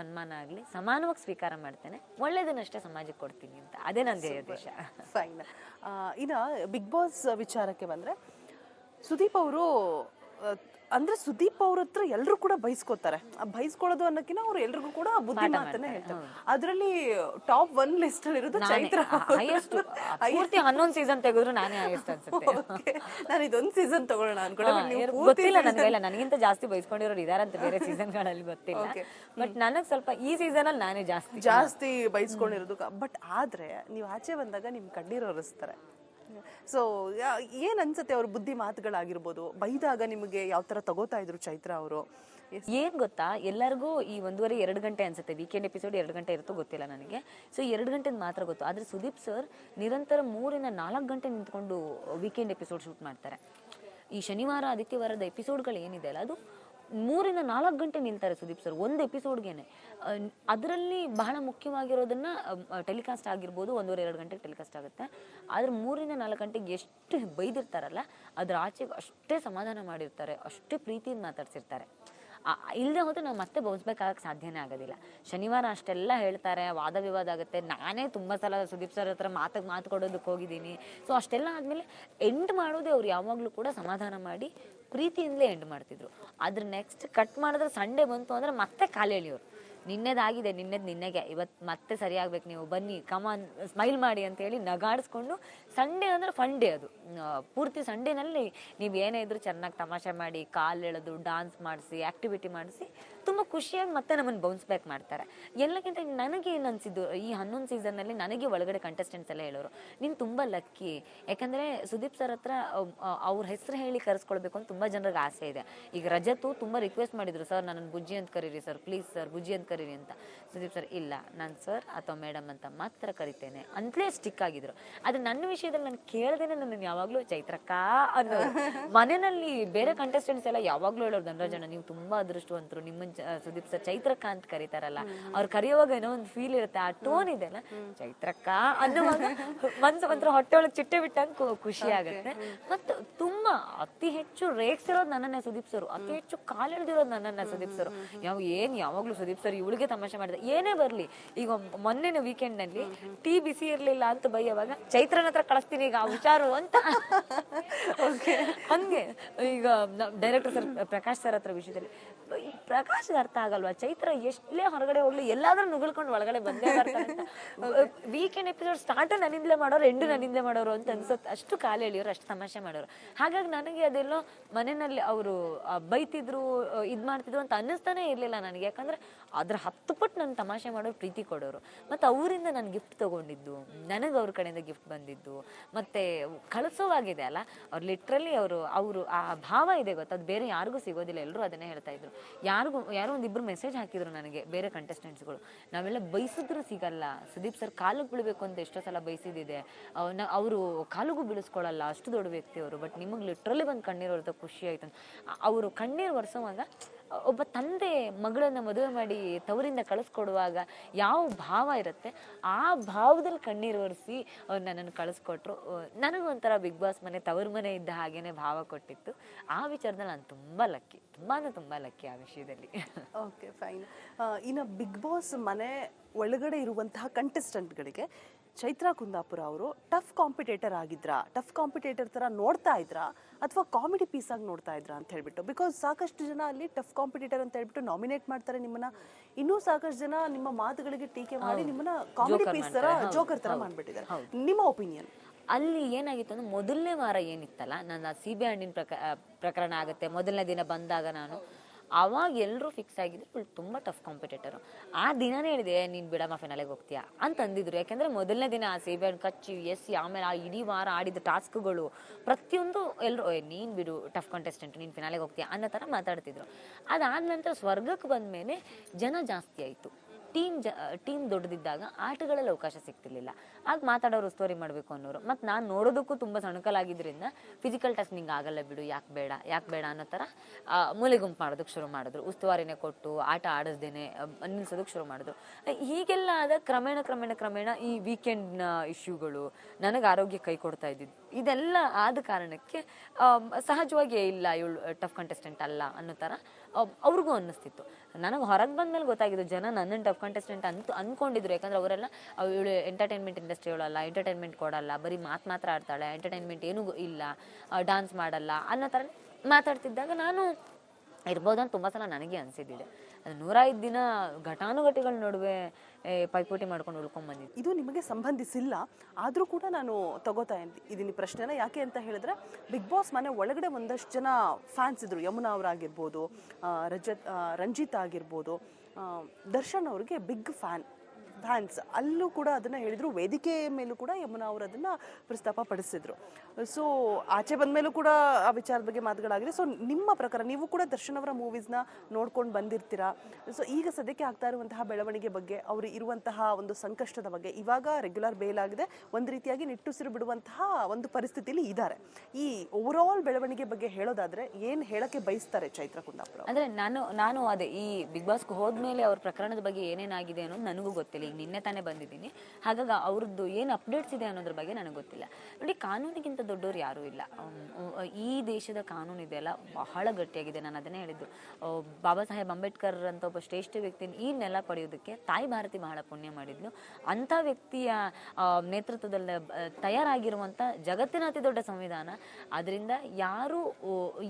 ಸನ್ಮಾನ ಆಗಲಿ ಸಮಾನವಾಗಿ ಸ್ವೀಕಾರ ಮಾಡ್ತೇನೆ, ಒಳ್ಳೇದನ್ನಷ್ಟೇ ಸಮಾಜಕ್ಕೆ ಕೊಡ್ತೀನಿ ಅಂತ. ಅದೇ ನನ್ನ ಧ್ಯೇಯೋದ್ದೇಶ. ಫೈನ್. ಇನ್ನು ಬಿಗ್ ಬಾಸ್ ವಿಚಾರಕ್ಕೆ ಬಂದರೆ, ಸುದೀಪ್ ಅವರು ಅಂದ್ರೆ ಸುದೀಪ್ ಅವ್ರ ಹತ್ರ ಎಲ್ಲರೂ ಕೂಡ ಬೈಸ್ಕೋತಾರೆ. ಬೈಸ್ಕೊಳ್ಳೋದು ಅನ್ನೋಕ್ಕಿಂತ ಅವ್ರು ಎಲ್ರಿಗೂ ಕೂಡ ಬುದ್ಧಿ ಮಾತನ್ನ ಹೇಳ್ತಾರೆ. ಅದರಲ್ಲಿ ಟಾಪ್ 1 ಲಿಸ್ಟ್ ಅಲ್ಲಿ ಇರೋದು ಚೈತ್ರ. ಪೂರ್ತಿ 11 ಸೀಸನ್ ತೆಗೆದ್ರು ನಾನೇ ಹೈಯೆಸ್ಟ್ ಅನ್ಸುತ್ತೆ. ನಾನು ಇದೊಂದು ಸೀಸನ್ ತಗೊಳ್ಳೋಣ ಅನ್ಕೊಂಡೆ. ಗೊತ್ತಿಲ್ಲ ನನಗೆಲ್ಲ, ನನಗಿಂತ ಜಾಸ್ತಿ ಬೈಸ್ಕೊಂಡಿರೋರು ಇದಾರಂತ ಬೇರೆ ಸೀಸನ್ ಗಳಲ್ಲಿ ಗೊತ್ತಿಲ್ಲ. ಬಟ್ ನನಗ್ ಸ್ವಲ್ಪ ಈ ಸೀಸನ್ ಅಲ್ಲಿ ನಾನೇ ಜಾಸ್ತಿ ಬೈಸ್ಕೊಂಡಿರೋದು. ಬಟ್ ಆದ್ರೆ ನೀವು ಆಚೆ ಬಂದಾಗ ನಿಮ್ ಕಣ್ಣೀರು ಒರೆಸ್ತಾರೆ. ಸೊ ಏನ್ ಅನ್ಸುತ್ತೆ ಅವ್ರ ಬುದ್ಧಿ ಮಾತುಗಳಾಗಿರ್ಬೋದು? ಬೈದಾಗ ನಿಮಗೆ ಯಾವ ತರ ತಗೋತಾ ಇದ್ರು ಚೈತ್ರ ಅವರು? ಏನ್ ಗೊತ್ತಾ, ಎಲ್ಲರಿಗೂ ಈ 1.5-2 ಗಂಟೆ ಅನ್ಸುತ್ತೆ, ವೀಕೆಂಡ್ ಎಪಿಸೋಡ್ 2 ಗಂಟೆ ಇರುತ್ತೋ ಗೊತ್ತಿಲ್ಲ ನನಗೆ. ಸೊ 2 ಗಂಟೆ ಮಾತ್ರ ಗೊತ್ತು. ಆದ್ರೆ ಸುದೀಪ್ ಸರ್ ನಿರಂತರ 3-4 ಗಂಟೆ ನಿಂತ್ಕೊಂಡು ವೀಕೆಂಡ್ ಎಪಿಸೋಡ್ ಶೂಟ್ ಮಾಡ್ತಾರೆ. ಈ ಶನಿವಾರ ಆದಿತ್ಯವಾರದ ಎಪಿಸೋಡ್ಗಳು ಏನಿದೆ ಅಲ್ಲ, ಅದು 3-4 ಗಂಟೆ ನಿಲ್ತಾರೆ ಸುದೀಪ್ ಸರ್ ಒಂದು ಎಪಿಸೋಡ್ಗೆನೆ. ಅದರಲ್ಲಿ ಬಹಳ ಮುಖ್ಯವಾಗಿರೋದನ್ನ ಟೆಲಿಕಾಸ್ಟ್ ಆಗಿರ್ಬೋದು, 1.5-2 ಗಂಟೆಗೆ ಟೆಲಿಕಾಸ್ಟ್ ಆಗುತ್ತೆ. ಆದ್ರೆ 3-4 ಗಂಟೆಗೆ ಎಷ್ಟು ಬೈದಿರ್ತಾರಲ್ಲ, ಅದ್ರ ಆಚೆಗೆ ಅಷ್ಟೇ ಸಮಾಧಾನ ಮಾಡಿರ್ತಾರೆ, ಅಷ್ಟೇ ಪ್ರೀತಿಯಿಂದ ಮಾತಾಡ್ಸಿರ್ತಾರೆ. ಇಲ್ಲದೆ ಹೋದ್ರೆ ನಾವು ಮತ್ತೆ ಬೌನ್ಸ್ ಬ್ಯಾಕ್ ಆಗಕ್ಕೆ ಸಾಧ್ಯನೇ ಆಗೋದಿಲ್ಲ. ಶನಿವಾರ ಅಷ್ಟೆಲ್ಲ ಹೇಳ್ತಾರೆ, ವಾದ ವಿವಾದ ಆಗುತ್ತೆ. ನಾನೇ ತುಂಬ ಸಲ ಸುದೀಪ್ ಸರ್ ಹತ್ರ ಮಾತು ಕೊಡೋದಕ್ಕೆ ಹೋಗಿದ್ದೀನಿ. ಸೊ ಅಷ್ಟೆಲ್ಲ ಆದಮೇಲೆ ಎಂಡ್ ಮಾಡೋದೇ ಅವ್ರು ಯಾವಾಗಲೂ ಕೂಡ ಸಮಾಧಾನ ಮಾಡಿ ಪ್ರೀತಿಯಿಂದಲೇ ಎಂಡ್ ಮಾಡ್ತಿದ್ರು. ಆದ್ರೆ ನೆಕ್ಸ್ಟ್ ಕಟ್ ಮಾಡಿದ್ರೆ ಸಂಡೇ ಬಂತು ಅಂದ್ರೆ ಮತ್ತೆ ಕಾಲು ಎಳಿಯೋರು. ನಿನ್ನೆದಾಗಿದೆ, ನಿನ್ನೆಗೆ, ಇವತ್ತು ಮತ್ತೆ ಸರಿಯಾಗ್ಬೇಕು, ನೀವು ಬನ್ನಿ, ಕಮಾನ್, ಸ್ಮೈಲ್ ಮಾಡಿ ಅಂತ ಹೇಳಿ ನಗಾಡಿಸ್ಕೊಂಡು. ಸಂಡೇ ಅಂದ್ರೆ ಫನ್ ಡೇ ಅದು. ಪೂರ್ತಿ ಸಂಡೇನಲ್ಲಿ ನೀವು ಏನೇ ಇದ್ರು ಚೆನ್ನಾಗಿ ತಮಾಷೆ ಮಾಡಿ, ಕಾಲು ಎಳೆದು, ಡಾನ್ಸ್ ಮಾಡಿಸಿ, ಆಕ್ಟಿವಿಟಿ ಮಾಡಿಸಿ ತುಂಬ ಖುಷಿಯಾಗಿ ಮತ್ತೆ ನಮ್ಮನ್ನು ಬೌನ್ಸ್ ಬ್ಯಾಕ್ ಮಾಡ್ತಾರೆ. ಎಲ್ಲಕ್ಕಿಂತ ನನಗೆ ಏನು ಅನಿಸಿದ್ದು, ಈ 11 ಸೀಸನ್ನಲ್ಲಿ ನನಗೆ ಒಳಗಡೆ ಕಂಟೆಸ್ಟೆಂಟ್ಸ್ ಎಲ್ಲ ಹೇಳೋರು, ನೀನು ತುಂಬ ಲಕ್ಕಿ. ಯಾಕಂದರೆ ಸುದೀಪ್ ಸರ್ ಹತ್ರ ಅವ್ರ ಹೆಸರು ಹೇಳಿ ಕರೆಸ್ಕೊಳ್ಬೇಕು ಅಂತ ತುಂಬ ಜನರಿಗೆ ಆಸೆ ಇದೆ. ಈಗ ರಜತು ತುಂಬ ರಿಕ್ವೆಸ್ಟ್ ಮಾಡಿದ್ರು, ಸರ್ ನನ್ನನ್ನು ಬುಜ್ಜಿ ಅಂತ ಕರೀರಿ ಸರ್, ಪ್ಲೀಸ್ ಸರ್ ಬುಜ್ಜಿ ಅಂತ ಕರೀರಿ ಅಂತ. ಸುದೀಪ್ ಸರ್ ಇಲ್ಲ, ನಾನು ಸರ್ ಅಥವಾ ಮೇಡಮ್ ಅಂತ ಮಾತ್ರ ಕರಿತೇನೆ ಅಂತಲೇ ಸ್ಟಿಕ್ ಆಗಿದ್ರು. ಆದರೆ ನನ್ನ ವಿಷಯದಲ್ಲಿ ನಾನು ಕೇಳ್ದೇನೆ ನನ್ನನ್ನು ಯಾವಾಗಲೂ ಚೈತ್ರಕ್ಕ ಅನ್ನೋರು. ಮನೆಯಲ್ಲಿ ಬೇರೆ ಕಂಟೆಸ್ಟೆಂಟ್ಸ್ ಎಲ್ಲ ಯಾವಾಗಲೂ ಹೇಳೋರು, ಧನರಾಜಣ್ಣ ನೀವು ತುಂಬ ಅದೃಷ್ಟವಂತರು, ನಿಮ್ಮ ಸುದೀಪ್ ಸರ್ ಚೈತ್ರಕ್ಕ ಅಂತ ಕರೀತಾರಲ್ಲ, ಅವ್ರು ಕರೆಯುವಾಗ ಏನೋ ಒಂದು ಫೀಲ್ ಇರುತ್ತೆ, ಆ ಟೋನ್ ಇದೆ ಅಲ್ಲ, ಚೈತ್ರಕ್ಕ ಅನ್ನುವಾಗ ಮನ್ಸು ಒಂಥರ ಹೊಟ್ಟೆ ಒಳಗೆ ಚಿಟ್ಟೆ ಬಿಟ್ಟಂಗೆ ಖುಷಿ ಆಗುತ್ತೆ. ಮತ್ತು ತುಂಬಾ ಅತಿ ಹೆಚ್ಚು ರೇಗ್ಸಿರೋದು ನನ್ನನ್ನೇ ಸುದೀಪ್ ಸರ್, ಅತಿ ಹೆಚ್ಚು ಕಾಲೆಳೆದಿರೋದು ನನ್ನನ್ನ ಸುದೀಪ್ ಸರ್. ಯಾವಾಗ್ಲೂ ಸುದೀಪ್ ಸರ್ ಇವಳಿಗೆ ತಮಾಷೆ ಮಾಡಿದೆ, ಏನೇ ಬರ್ಲಿ. ಈಗ ಮೊನ್ನೆ ವೀಕೆಂಡ್ ನಲ್ಲಿ ಟೀ ಬಿಸಿ ಇರ್ಲಿಲ್ಲ ಅಂತ ಬೈಯವಾಗ ಚೈತ್ರನ ಹತ್ರ ಕಳಿಸ್ತೀನಿ ಈಗ ಹುಷಾರು ಅಂತ. ಹಂಗೆ ಈಗ ಡೈರೆಕ್ಟರ್ ಸರ್ ಪ್ರಕಾಶ್ ಸರ್ ಹತ್ರ ವಿಷಯದಲ್ಲಿ, ಪ್ರಕಾಶ್ ಅರ್ಥ ಆಗಲ್ವಾ, ಚೈತ್ರ ಎಷ್ಟೇ ಹೊರಗಡೆ ಹೋಗ್ಲಿ ಎಲ್ಲಾದ್ರೂ ನುಗ್ಳ್ಕೊಂಡು ಒಳಗಡೆ ಬಂದೇ ಬರ್ತಾರೆ ಅಂತ. ವೀಕೆಂಡ್ ಎಪಿಸೋಡ್ ಸ್ಟಾರ್ಟ್ ನನ್ನಿಂದಲೇ ಮಾಡೋರು, ಎಂಡು ನನ್ನಿಂದಲೇ ಮಾಡೋರು ಅಂತ ಅನ್ಸುತ್ತೆ. ಅಷ್ಟು ಕಾಲು ಎಳಿಯೋರು, ಅಷ್ಟು ತಮಾಷೆ ಮಾಡೋರು. ಹಾಗಾಗಿ ನನಗೆ ಅದೆಲ್ಲೋ ಮನೆಯಲ್ಲಿ ಅವರು ಬೈತಿದ್ರು, ಇದ್ ಮಾಡ್ತಿದ್ರು ಅಂತ ಅನ್ನಿಸ್ತಾನೆ ಇರ್ಲಿಲ್ಲ ನನಗೆ. ಯಾಕಂದ್ರೆ ಅದ್ರ 10 ಪಟ್ಟು ನನ್ನ ತಮಾಷೆ ಮಾಡೋರು, ಪ್ರೀತಿ ಕೊಡೋರು. ಮತ್ತೆ ಅವರಿಂದ ನಾನು ಗಿಫ್ಟ್ ತಗೊಂಡಿದ್ದು, ನನಗೆ ಅವ್ರ ಕಡೆಯಿಂದ ಗಿಫ್ಟ್ ಬಂದಿದ್ದು, ಮತ್ತೆ ಕಳಿಸೋವಾಗಿದೆ ಅಲ್ಲ, ಅವ್ರು ಲಿಟ್ರಲಿ ಅವರು ಆ ಭಾವ ಇದೆ ಗೊತ್ತಾ, ಅದು ಬೇರೆ ಯಾರಿಗೂ ಸಿಗೋದಿಲ್ಲ. ಎಲ್ಲರೂ ಅದನ್ನೇ ಹೇಳ್ತಾ ಇದ್ರು. ಯಾರೋ ಒಂದಿಬ್ರು ಮೆಸೇಜ್ ಹಾಕಿದ್ರು ನನಗೆ, ಬೇರೆ ಕಂಟೆಸ್ಟೆಂಟ್ಸ್ಗಳು, ನಾವೆಲ್ಲ ಬಯಸಿದ್ರು ಸಿಗಲ್ಲ, ಸುದೀಪ್ ಸರ್ ಕಾಲಿಗೆ ಬೀಳ್ಬೇಕು ಅಂತ ಎಷ್ಟೋ ಸಲ ಬಯಸಿದಿದೆ, ಅವರು ಕಾಲಿಗೂ ಬೀಳಿಸ್ಕೊಳ್ಳಲ್ಲ, ಅಷ್ಟು ದೊಡ್ಡ ವ್ಯಕ್ತಿ ಅವರು, ಬಟ್ ನಿಮಗೆ ಲಿಟ್ರಲಿ ಬಂದು ಕಣ್ಣೀರು ಹೊರತ ಖುಷಿ ಆಯ್ತು. ಅವರು ಕಣ್ಣೀರು ಒರೆಸೋವಾಗ ಒಬ್ಬ ತಂದೆ ಮಗಳನ್ನ ಮದುವೆ ಮಾಡಿ ತವರಿಂದ ಕಳಿಸ್ಕೊಡುವಾಗ ಯಾವ ಭಾವ ಇರುತ್ತೆ, ಆ ಭಾವದಲ್ಲಿ ಕಣ್ಣೀರು ಒರೆಸಿ ಅವ್ರು ನನ್ನನ್ನು ಕಳಿಸ್ಕೊಟ್ರು. ನನಗೊಂಥರ ಬಿಗ್ ಬಾಸ್ ಮನೆ ತವರು ಮನೆ ಇದ್ದ ಹಾಗೇನೆ ಭಾವ ಕೊಟ್ಟಿತ್ತು. ಆ ವಿಚಾರದಲ್ಲಿ ನಾನು ತುಂಬಾ ಲಕ್ಕಿ, ತುಂಬಾ ಲಕ್ಕಿ ಆ ವಿಷಯದಲ್ಲಿ. Okay, fine. ಇನ್ನು ಬಿಗ್ ಬಾಸ್ ಮನೆ ಒಳಗಡೆ ಇರುವಂತಹ ಕಂಟೆಸ್ಟೆಂಟ್ಗಳಿಗೆ ಚೈತ್ರಾ ಕುಂದಾಪುರ ಅವರು ಟಫ್ ಕಾಂಪಿಟೇಟರ್ ಆಗಿದ್ರಾ, ಟಫ್ ಕಾಂಪಿಟೇಟರ್ ತರ ನೋಡ್ತಾ ಇದ್ರಾ, ಅಥವಾ ಕಾಮಿಡಿ ಪೀಸ್ ಆಗಿ ನೋಡ್ತಾ ಇದ್ರಾ ಅಂತ ಹೇಳ್ಬಿಟ್ಟು? ಬಿಕಾಸ್ ಸಾಕಷ್ಟು ಜನ ಅಲ್ಲಿ ಟಫ್ ಕಾಂಪಿಟೇಟರ್ ಅಂತ ಹೇಳ್ಬಿಟ್ಟು ನಾಮಿನೇಟ್ ಮಾಡ್ತಾರೆ ನಿಮ್ಮನ್ನ, ಇನ್ನೂ ಸಾಕಷ್ಟು ಜನ ನಿಮ್ಮ ಮಾತುಗಳಿಗೆ ಟೀಕೆ ಮಾಡಿ ನಿಮ್ಮನ್ನ ಕಾಮಿಡಿ ಪೀಸ್ ತರ, ಜೋಕರ್ ತರ ಮಾಡ್ಬಿಟ್ಟಿದ್ದಾರೆ. ನಿಮ್ಮ ಒಪಿನಿಯನ್? ಅಲ್ಲಿ ಏನಾಗಿತ್ತು ಅಂದ್ರೆ, ಮೊದಲನೇ ವಾರ ಏನಿತ್ತಲ್ಲ, ನನ್ನ ಸಿಬಿ ಹಣ್ಣಿನ ಪ್ರಕರಣ ಆಗುತ್ತೆ ಮೊದಲನೇ ದಿನ ಬಂದಾಗ, ನಾನು ಅವಾಗ ಎಲ್ಲರೂ ಫಿಕ್ಸ್ ಆಗಿದ್ರು ತುಂಬ ಟಫ್ ಕಾಂಪಿಟೇಟರು. ಆ ದಿನನೇ ಹೇಳಿದೆ, ನೀನು ಬಿಡಮ್ಮ ಫೈನಲಿಗೆ ಹೋಗ್ತೀಯಾ ಅಂತ ಅಂದಿದ್ರು. ಯಾಕೆಂದರೆ ಮೊದಲನೇ ದಿನ ಆ ಸೇಬೆ ಹಣ್ಣು ಕಚ್ಚಿ ಎಸಿ, ಆಮೇಲೆ ಆ ಇಡೀ ವಾರ ಆಡಿದ ಟಾಸ್ಕ್ಗಳು ಪ್ರತಿಯೊಂದು ಎಲ್ಲರೂ ನೀನು ಬಿಡು ಟಫ್ ಕಂಟೆಸ್ಟೆಂಟ್, ನೀನು ಫೈನಲಿಗೆ ಹೋಗ್ತೀಯಾ ಅನ್ನೋ ಥರ ಮಾತಾಡ್ತಿದ್ರು. ಅದಾದ ನಂತರ ಸ್ವರ್ಗಕ್ಕೆ ಬಂದಮೇಲೆ ಜನ ಜಾಸ್ತಿ ಆಯಿತು. ಟೀಮ್ ದೊಡ್ಡದಿದ್ದಾಗ ಆಟಗಳಲ್ಲಿ ಅವಕಾಶ ಸಿಗ್ತಿರ್ಲಿಲ್ಲ. ಆಗ ಮಾತಾಡೋರು ಸ್ಟೋರಿ ಮಾಡಬೇಕು ಅನ್ನೋರು. ಮತ್ತು ನಾನು ನೋಡೋದಕ್ಕೂ ತುಂಬ ಸಣ್ಕಲಾಗಿದ್ದರಿಂದ ಫಿಸಿಕಲ್ ಟೆಸ್ಟ್ ನಿಂಗೆ ಆಗಲ್ಲ ಬಿಡು, ಯಾಕೆ ಬೇಡ ಅನ್ನೋ ಥರ ಮೂಲೆ ಗುಂಪು ಮಾಡೋದಕ್ಕೆ ಶುರು ಮಾಡಿದ್ರು. ಉಸ್ತುವಾರಿನೇ ಕೊಟ್ಟು ಆಟ ಆಡಿಸ್ದೇನೆ ನಿಲ್ಸೋದಕ್ಕೆ ಶುರು ಮಾಡಿದ್ರು. ಹೀಗೆಲ್ಲ ಆದ ಕ್ರಮೇಣ ಈ ವೀಕೆಂಡ್ನ ಇಶ್ಯೂಗಳು ನನಗೆ ಆರೋಗ್ಯ ಕೈ ಕೊಡ್ತಾ ಇದ್ದಿದ್ದು. ಇದೆಲ್ಲ ಆದ ಕಾರಣಕ್ಕೆ ಸಹಜವಾಗಿ ಇಲ್ಲ ಇವಳು ಟಫ್ ಕಂಟೆಸ್ಟೆಂಟ್ ಅಲ್ಲ ಅನ್ನೋ ಥರ ಅವ್ರಿಗೂ ಅನ್ನಿಸ್ತಿತ್ತು. ನನಗೆ ಹೊರಗೆ ಬಂದ್ಮೇಲೆ ಗೊತ್ತಾಗಿದ್ದು ಜನ ನನ್ನನ್ನು ಟಫ್ ಕಂಟೆಸ್ಟೆಂಟ್ ಅಂದ್ಕೊಂಡಿದ್ರು. ಯಾಕಂದ್ರೆ ಅವರೆಲ್ಲ ಇವಳು ಎಂಟರ್ಟೈನ್ಮೆಂಟ್ ಇಂಡಸ್ಟ್ರಿ ಅವಳಲ್ಲ, ಎಂಟರ್ಟೈನ್ಮೆಂಟ್ ಕೊಡಲ್ಲ, ಬರೀ ಮಾತ್ರ ಆಡ್ತಾಳೆ, ಎಂಟರ್ಟೈನ್ಮೆಂಟ್ ಏನೂ ಇಲ್ಲ, ಡಾನ್ಸ್ ಮಾಡಲ್ಲ ಅನ್ನೋ ಥರ ಮಾತಾಡ್ತಿದ್ದಾಗ ನಾನು ಇರ್ಬೋದು ಅಂತ ತುಂಬ ಸಲ ನನಗೆ ಅನಿಸಿದ್ದಿದೆ. ಅದು 105 ದಿನ ಘಟಾನುಘಟಿಗಳ ನಡುವೆ ಪೈಪೋಟಿ ಮಾಡ್ಕೊಂಡು ಉಳ್ಕೊಂಡ್ಬಂದಿದ್ದು. ಇದು ನಿಮಗೆ ಸಂಬಂಧಿಸಿಲ್ಲ, ಆದರೂ ಕೂಡ ನಾನು ತಗೋತಾ ಇದೀನಿ ಪ್ರಶ್ನೆನ. ಯಾಕೆ ಅಂತ ಹೇಳಿದ್ರೆ ಬಿಗ್ ಬಾಸ್ ಮನೆ ಒಳಗಡೆ ಒಂದಷ್ಟು ಜನ ಫ್ಯಾನ್ಸ್ ಇದ್ರು. ಯಮುನಾ ಅವರಾಗಿರ್ಬೋದು, ರಂಜಿತ್ ಆಗಿರ್ಬೋದು, ದರ್ಶನ್ ಅವ್ರಿಗೆ ಬಿಗ್ ಫ್ಯಾನ್ಸ್ ಅಲ್ಲೂ ಕೂಡ ಅದನ್ನು ಹೇಳಿದರು. ವೇದಿಕೆ ಮೇಲೂ ಕೂಡ ಯಮುನಾ ಅವರು ಅದನ್ನು ಪ್ರಸ್ತಾಪ ಪಡಿಸಿದ್ರು. ಸೊ ಆಚೆ ಬಂದ ಮೇಲೂ ಕೂಡ ಆ ವಿಚಾರದ ಬಗ್ಗೆ ಮಾತುಗಳಾಗಿದೆ. ಸೊ ನಿಮ್ಮ ಪ್ರಕಾರ ನೀವು ಕೂಡ ದರ್ಶನ್ ಅವರ ಮೂವೀಸ್ನ ನೋಡ್ಕೊಂಡು ಬಂದಿರ್ತೀರಾ. ಸೊ ಈಗ ಸದ್ಯಕ್ಕೆ ಆಗ್ತಾ ಇರುವಂತಹ ಬೆಳವಣಿಗೆ ಬಗ್ಗೆ, ಅವರು ಇರುವಂತಹ ಒಂದು ಸಂಕಷ್ಟದ ಬಗ್ಗೆ, ಇವಾಗ ರೆಗ್ಯುಲರ್ ಬೇಲ್ ಆಗಿದೆ, ಒಂದು ರೀತಿಯಾಗಿ ನಿಟ್ಟುಸಿರು ಬಿಡುವಂತಹ ಒಂದು ಪರಿಸ್ಥಿತಿಯಲ್ಲಿ ಇದ್ದಾರೆ. ಈ ಓವರ್ ಆಲ್ ಬೆಳವಣಿಗೆ ಬಗ್ಗೆ ಹೇಳೋದಾದ್ರೆ ಏನು ಹೇಳಕ್ಕೆ ಬಯಸ್ತಾರೆ ಚೈತ್ರ ಕುಂದಾಪುರ? ಅಂದರೆ ನಾನು ಅದೇ ಈ ಬಿಗ್ ಬಾಸ್ಗೆ ಹೋದ್ಮೇಲೆ ಅವ್ರ ಪ್ರಕರಣದ ಬಗ್ಗೆ ಏನೇನಾಗಿದೆ ಅನ್ನೋದು ನನಗೂ ಗೊತ್ತಿಲ್ಲ. ಈಗ ನಿನ್ನೆ ತಾನೇ ಬಂದಿದ್ದೀನಿ, ಹಾಗಾಗಿ ಅವ್ರದ್ದು ಏನು ಅಪ್ಡೇಟ್ಸ್ ಇದೆ ಅನ್ನೋದ್ರ ಬಗ್ಗೆ ನನಗೆ ಗೊತ್ತಿಲ್ಲ. ನೋಡಿ, ಕಾನೂನಿಗಿಂತ ದೊಡ್ಡವ್ರು ಯಾರೂ ಇಲ್ಲ. ಈ ದೇಶದ ಕಾನೂನು ಇದೆಯಲ್ಲ ಬಹಳ ಗಟ್ಟಿಯಾಗಿದೆ. ನಾನು ಅದನ್ನೇ ಹೇಳಿದ್ದು, ಬಾಬಾ ಸಾಹೇಬ್ ಅಂಬೇಡ್ಕರ್ ಅಂತ ಒಬ್ಬ ಶ್ರೇಷ್ಠ ವ್ಯಕ್ತಿನ ಈ ನೆಲ ಪಡೆಯೋದಕ್ಕೆ ತಾಯಿ ಭಾರತಿ ಬಹಳ ಪುಣ್ಯ ಮಾಡಿದ್ಲು. ಅಂಥ ವ್ಯಕ್ತಿಯ ನೇತೃತ್ವದಲ್ಲಿ ತಯಾರಾಗಿರುವಂಥ ಜಗತ್ತಿನ ಅತಿ ದೊಡ್ಡ ಸಂವಿಧಾನ. ಅದರಿಂದ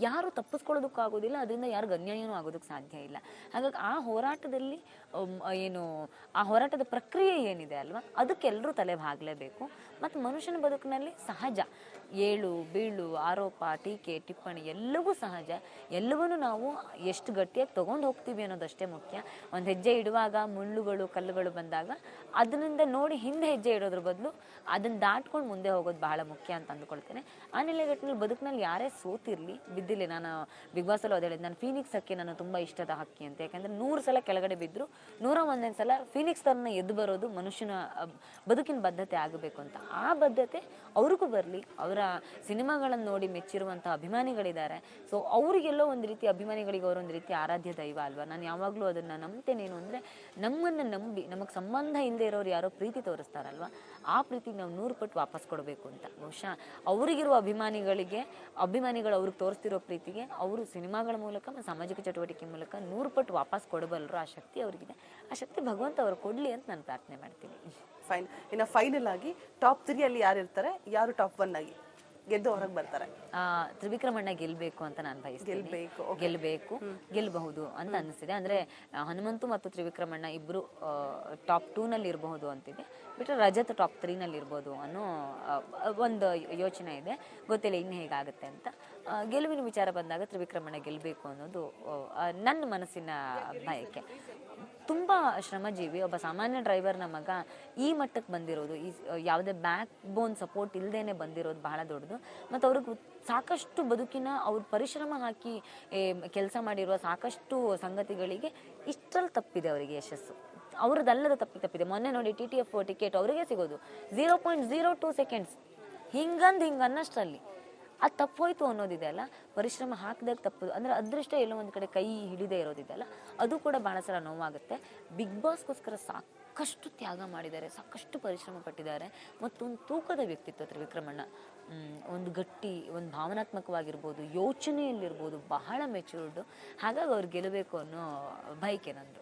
ಯಾರು ತಪ್ಪಿಸ್ಕೊಳ್ಳೋದಕ್ಕಾಗೋದಿಲ್ಲ, ಅದರಿಂದ ಯಾರಿಗೂ ಅನ್ಯಾಯನೂ ಆಗೋದಕ್ಕೆ ಸಾಧ್ಯ ಇಲ್ಲ. ಹಾಗಾಗಿ ಆ ಹೋರಾಟದಲ್ಲಿ ಆ ಹೋರಾಟದ ಪ್ರಕ್ರಿಯೆ ಏನಿದೆ ಅಲ್ವಾ, ಅದಕ್ಕೆಲ್ಲರೂ ತಲೆ ಬಾಗಲೇಬೇಕು. ಮತ್ತು ಮನುಷ್ಯನ ಬದುಕಿನಲ್ಲಿ ಸಹಜ ಏಳು ಬೀಳು, ಆರೋಪ, ಟೀಕೆ, ಟಿಪ್ಪಣಿ ಎಲ್ಲವೂ ಸಹಜ. ಎಲ್ಲವನ್ನೂ ನಾವು ಎಷ್ಟು ಗಟ್ಟಿಯಾಗಿ ತೊಗೊಂಡು ಹೋಗ್ತೀವಿ ಅನ್ನೋದಷ್ಟೇ ಮುಖ್ಯ. ಒಂದು ಹೆಜ್ಜೆ ಇಡುವಾಗ ಮುಳ್ಳುಗಳು, ಕಲ್ಲುಗಳು ಬಂದಾಗ ಅದರಿಂದ ನೋಡಿ ಹಿಂದೆ ಹೆಜ್ಜೆ ಇಡೋದ್ರ ಬದಲು ಅದನ್ನು ದಾಟ್ಕೊಂಡು ಮುಂದೆ ಹೋಗೋದು ಬಹಳ ಮುಖ್ಯ ಅಂತ ಅಂದ್ಕೊಳ್ತೇನೆ. ಆ ನೆಲೆಗಟ್ಟಿನಲ್ಲಿ ಬದುಕಿನಲ್ಲಿ ಯಾರೇ ಸೋತಿರಲಿ, ಬಿದ್ದಿಲ್ಲ. ನಾನು ಬಿಗ್ ಬಾಸಲ್ಲೂ ಅದೇ ಹೇಳಿದ್ದು, ನಾನು ಫೀನಿಕ್ಸ್ ಹಕ್ಕಿ ನನ್ನ ತುಂಬ ಇಷ್ಟದ ಹಕ್ಕಿ ಅಂತ. ಯಾಕಂದರೆ 100 ಸಲ ಕೆಳಗಡೆ ಬಿದ್ದರು 101ನೇ ಸಲ ಫೀನಿಕ್ಸ್ ಥರನ ಎದ್ದು ಬರೋದು ಮನುಷ್ಯನ ಬದುಕಿನ ಬದ್ಧತೆ ಆಗಬೇಕು ಅಂತ. ಆ ಬದ್ಧತೆ ಅವ್ರಿಗೂ ಬರಲಿ. ಅವರ ಸಿನಿಮಾಗಳನ್ನು ನೋಡಿ ಮೆಚ್ಚಿರುವಂಥ ಅಭಿಮಾನಿಗಳಿದ್ದಾರೆ. ಸೊ ಅವರಿಗೆಲ್ಲೋ ಒಂದು ರೀತಿ ಅಭಿಮಾನಿಗಳಿಗೆ ಅವರೊಂದು ರೀತಿ ಆರಾಧ್ಯ ದೈವ ಅಲ್ವಾ. ನಾನು ಯಾವಾಗಲೂ ಅದನ್ನು ನಂಬ್ತೇನೇನು ಅಂದರೆ, ನಮ್ಮನ್ನು ನಂಬಿ ನಮಗೆ ಸಂಬಂಧ ಇಲ್ಲದೆ ಇರೋರು ಯಾರೋ ಪ್ರೀತಿ ತೋರಿಸ್ತಾರಲ್ವ, ಆ ಪ್ರೀತಿಗೆ ನಾವು 100 ಪಟ್ಟು ವಾಪಸ್ ಕೊಡಬೇಕು ಅಂತ. ಬಹುಶಃ ಅವರಿಗಿರುವ ಅಭಿಮಾನಿಗಳು ಅವ್ರಿಗೆ ತೋರಿಸ್ತಿರೋ ಪ್ರೀತಿಗೆ ಅವರು ಸಿನಿಮಾಗಳ ಮೂಲಕ ಮತ್ತು ಸಾಮಾಜಿಕ ಚಟುವಟಿಕೆ ಮೂಲಕ 100 ಪಟ್ಟು ವಾಪಸ್ ಕೊಡಬಲ್ಲರು. ಆ ಶಕ್ತಿ ಅವ್ರಿಗಿದೆ. ಆ ಶಕ್ತಿ ಭಗವಂತ ಅವ್ರು ಕೊಡಲಿ ಅಂತ ನಾನು ಪ್ರಾರ್ಥನೆ ಮಾಡ್ತೀನಿ. ಫೈನ್. ಇನ್ನು ಫೈನಲ್ ಆಗಿ ಟಾಪ್ 3 ಅಲ್ಲಿ ಯಾರು ಇರ್ತಾರೆ, ಯಾರು ಟಾಪ್ 1 ಆಗಿ ಗೆದ್ದು ಹೊರಗೆ ಬರ್ತಾರೆ? ತ್ರಿವಿಕ್ರಮಣ್ಣ ಗೆಲ್ಬೇಕು ಅಂತ ನಾನು ಬಯಸ್ತೀನಿ. ಗೆಲ್ಲಬಹುದು ಅಂತ ಅನಿಸ್ತಿದೆ. ಅಂದ್ರೆ ಹನುಮಂತು ಮತ್ತು ತ್ರಿವಿಕ್ರಮಣ್ಣ ಇಬ್ರು ಟಾಪ್ 2 ನಲ್ಲಿ ಇರಬಹುದು ಅಂತಿದೆ. ಬಿಟ್ಟರೆ ರಜತ್ ಟಾಪ್ 3 ನಲ್ಲಿ ಇರ್ಬೋದು ಅನ್ನೋ ಒಂದು ಯೋಚನೆ ಇದೆ. ಗೊತ್ತಿಲ್ಲ ಇನ್ನು ಹೇಗಾಗುತ್ತೆ ಅಂತ. ಗೆಲುವಿನ ವಿಚಾರ ಬಂದಾಗ ತ್ರಿವಿಕ್ರಮಣ್ಣ ಗೆಲ್ಲಬೇಕು ಅನ್ನೋದು ನನ್ನ ಮನಸ್ಸಿನ ಬಯಕೆ. ತುಂಬ ಶ್ರಮಜೀವಿ, ಒಬ್ಬ ಸಾಮಾನ್ಯ ಡ್ರೈವರ್ನ ಮಗ ಈ ಮಟ್ಟಕ್ಕೆ ಬಂದಿರೋದು, ಯಾವುದೇ ಬ್ಯಾಕ್ ಬೋನ್ ಸಪೋರ್ಟ್ ಇಲ್ಲದೇನೆ ಬಂದಿರೋದು ಬಹಳ ದೊಡ್ಡದು. ಮತ್ತು ಅವ್ರಿಗೆ ಸಾಕಷ್ಟು ಬದುಕಿನ ಅವ್ರು ಪರಿಶ್ರಮ ಹಾಕಿ ಕೆಲಸ ಮಾಡಿರುವ ಸಾಕಷ್ಟು ಸಂಗತಿಗಳಿಗೆ ಇಷ್ಟರಲ್ಲಿ ತಪ್ಪಿದೆ ಅವರಿಗೆ ಯಶಸ್ಸು. ಅವ್ರದ್ದಲ್ಲದ ತಪ್ಪಿದೆ. ಮೊನ್ನೆ ನೋಡಿ TTF ಟಿಕೆಟ್ ಅವರಿಗೆ ಸಿಗೋದು 0.02 ಸೆಕೆಂಡ್ಸ್, ಹಿಂಗನ್ನಷ್ಟರಲ್ಲಿ ಅದು ತಪ್ಪೋಯ್ತು ಅನ್ನೋದಿದೆ ಅಲ್ಲ. ಪರಿಶ್ರಮ ಹಾಕಿದಾಗ ತಪ್ಪೋದು ಅಂದರೆ ಅದೃಷ್ಟ ಎಲ್ಲೋ ಒಂದು ಕಡೆ ಕೈ ಹಿಡಿದೇ ಇರೋದಿದೆ ಅಲ್ಲ, ಅದು ಕೂಡ ಭಾಳ ಸಲ ನೋವಾಗುತ್ತೆ. ಬಿಗ್ ಬಾಸ್ಗೋಸ್ಕರ ಸಾಕಷ್ಟು ತ್ಯಾಗ ಮಾಡಿದ್ದಾರೆ, ಸಾಕಷ್ಟು ಪರಿಶ್ರಮ ಪಟ್ಟಿದ್ದಾರೆ. ಮತ್ತೊಂದು ತೂಕದ ವ್ಯಕ್ತಿತ್ವ ತ್ರಿವಿಕ್ರಮಣ್ಣ. ಒಂದು ಗಟ್ಟಿ, ಒಂದು ಭಾವನಾತ್ಮಕವಾಗಿರ್ಬೋದು, ಯೋಚನೆಯಲ್ಲಿರ್ಬೋದು ಬಹಳ ಮೆಚೂರ್ಡು. ಹಾಗಾಗಿ ಅವ್ರು ಗೆಲ್ಲಬೇಕು ಅನ್ನೋ ಬಯಕೆ ನಂದು.